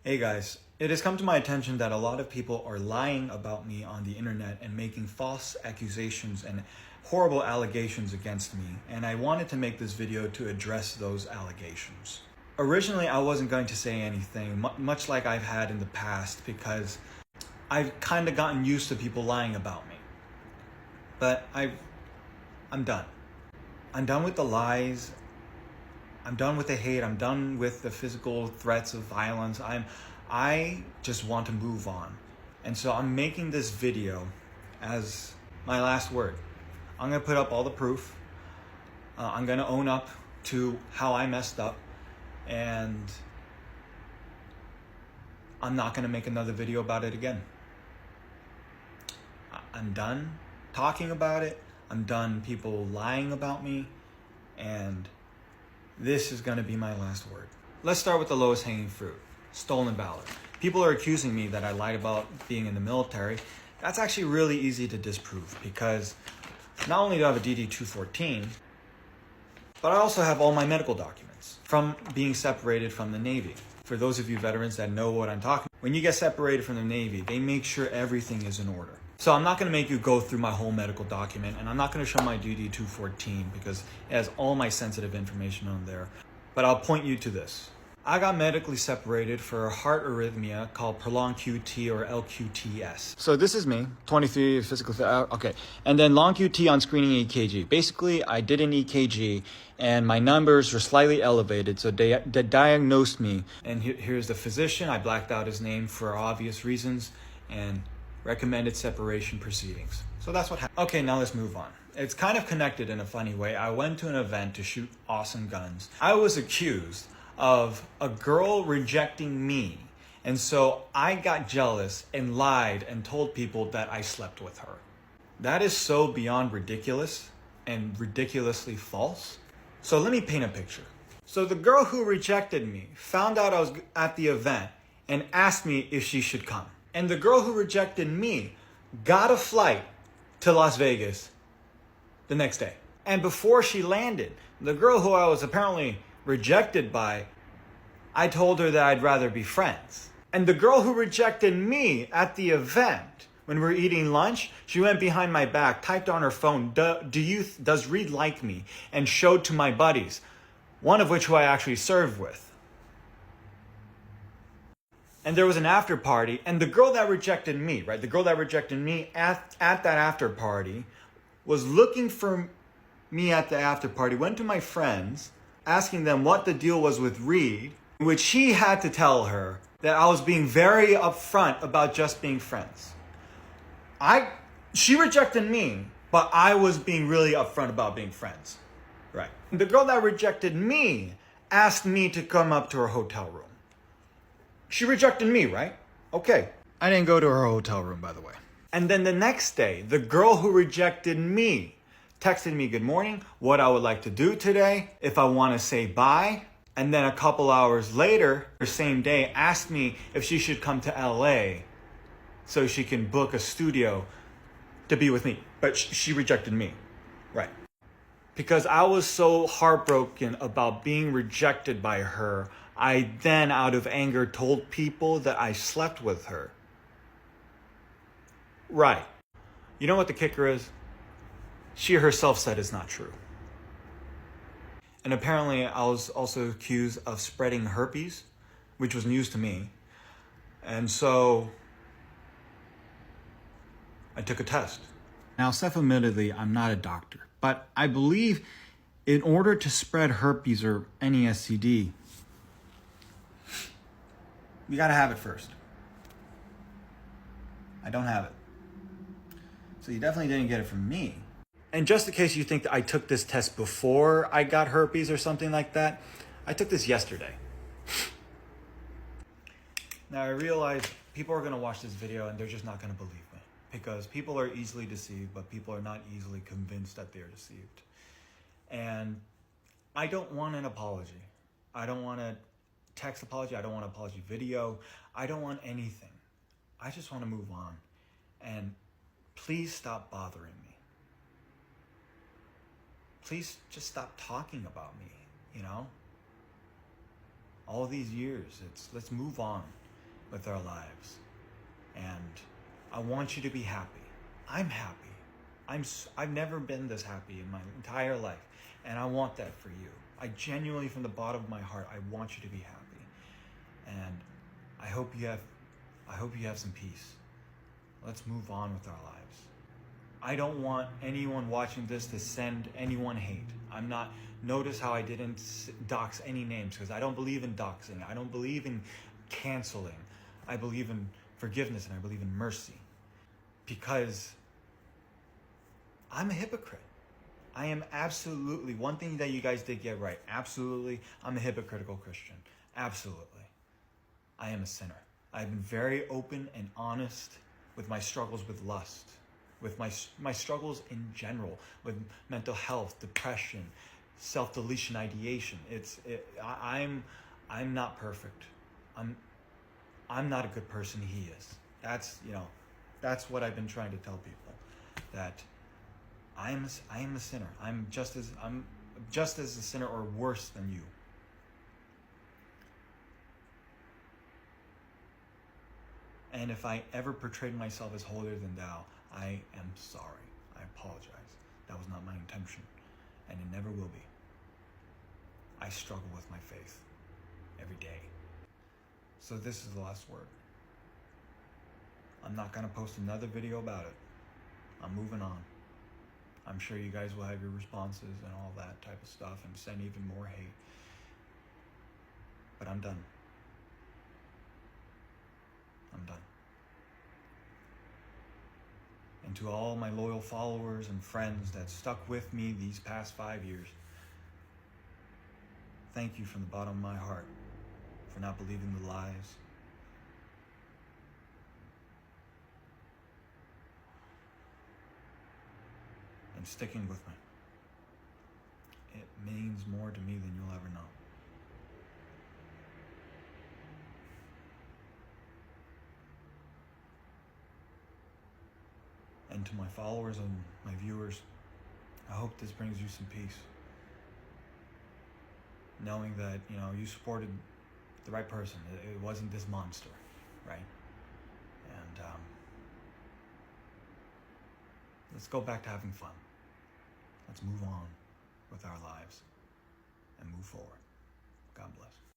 Hey guys, it has come to my attention that a lot of people are lying about me on the internet and making false accusations and horrible allegations against me, and I wanted to make this video to address those allegations. Originally, I wasn't going to say anything, much like I've had in the past, because I've kind of gotten used to people lying about me. But I'm done. I'm done with the lies. I'm done with the hate. I'm done with the physical threats of violence. I just want to move on. And so I'm making this video as my last word. I'm going to put up all the proof. I'm going to own up to how I messed up. And I'm not going to make another video about it again. I'm done talking about it. I'm done people lying about me. And this is going to be my last word. Let's start with the lowest hanging fruit. Stolen valor. People are accusing me that I lied about being in the military. That's actually really easy to disprove because not only do I have a DD-214, but I also have all my medical documents from being separated from the Navy. For those of you veterans that know what I'm talking about, when you get separated from the Navy, they make sure everything is in order. So I'm not going to make you go through my whole medical document, and I'm not going to show my DD-214 because it has all my sensitive information on there. But I'll point you to this. I got medically separated for a heart arrhythmia called prolonged QT or LQTS. So this is me, 23 physical, okay. And then long QT on screening EKG. Basically, I did an EKG and my numbers were slightly elevated. So they diagnosed me. And here's the physician. I blacked out his name for obvious reasons and recommended separation proceedings. So that's what happened. Okay, now let's move on. It's kind of connected in a funny way. I went to an event to shoot awesome guns. I was accused of a girl rejecting me. And so I got jealous and lied and told people that I slept with her. That is so beyond ridiculous and ridiculously false. So let me paint a picture. So the girl who rejected me found out I was at the event and asked me if she should come. And the girl who rejected me got a flight to Las Vegas the next day. And before she landed, the girl who I was apparently rejected by, I told her that I'd rather be friends. And the girl who rejected me at the event, when we were eating lunch, she went behind my back, typed on her phone, does Reed like me? And showed to my buddies, one of which who I actually served with. And there was an after party, and the girl that rejected me, right? The girl that rejected me at that after party was looking for me at the after party, went to my friends, asking them what the deal was with Reed, in which he had to tell her that I was being very upfront about just being friends. She rejected me, but I was being really upfront about being friends. Right. The girl that rejected me asked me to come up to her hotel room. She rejected me, right? Okay. I didn't go to her hotel room, by the way. And then the next day, the girl who rejected me texted me, good morning, what I would like to do today, if I want to say bye. And then a couple hours later, the same day, asked me if she should come to LA so she can book a studio to be with me. But she rejected me, right? Because I was so heartbroken about being rejected by her, I then, out of anger, told people that I slept with her. Right. You know what the kicker is? She herself said it's not true. And apparently I was also accused of spreading herpes, which was news to me. And so I took a test. Now, self-admittedly, I'm not a doctor, but I believe in order to spread herpes or any STD, you gotta have it first. I don't have it. So you definitely didn't get it from me. And just in case you think that I took this test before I got herpes or something like that, I took this yesterday. Now I realize people are gonna watch this video and they're just not gonna believe me. Because people are easily deceived, but people are not easily convinced that they're deceived. And I don't want an apology. I don't want a text apology. I don't want an apology video. I don't want anything. I just want to move on. And please stop bothering me. Please just stop talking about me, you know? All these years, let's move on. with our lives. And I want you to be happy. I'm happy. I've never been this happy in my entire life. And I want that for you. I genuinely, from the bottom of my heart, I want you to be happy. And I hope you have some peace. Let's move on with our lives. I don't want anyone watching this to send anyone hate. Notice how I didn't dox any names, because I don't believe in doxing. I don't believe in canceling. I believe in forgiveness and I believe in mercy. Because I'm a hypocrite. I am absolutely, one thing that you guys did get right, absolutely, I'm a hypocritical Christian. Absolutely. I am a sinner. I've been very open and honest with my struggles with lust, with my struggles in general, with mental health, depression, self-deletion ideation. I'm not perfect. I'm not a good person. He is. That's what I've been trying to tell people, that I am a sinner. I'm just as a sinner, or worse than you. And if I ever portrayed myself as holier than thou, I am sorry. I apologize. That was not my intention, and it never will be. I struggle with my faith every day. So this is the last word. I'm not going to post another video about it. I'm moving on. I'm sure you guys will have your responses and all that type of stuff and send even more hate. But I'm done. I'm done. And to all my loyal followers and friends that stuck with me these past 5 years, thank you from the bottom of my heart for not believing the lies. And sticking with me. It means more to me than you'll ever know. And to my followers and my viewers, I hope this brings you some peace. Knowing that, you supported the right person. It wasn't this monster, right? And let's go back to having fun. Let's move on with our lives and move forward. God bless.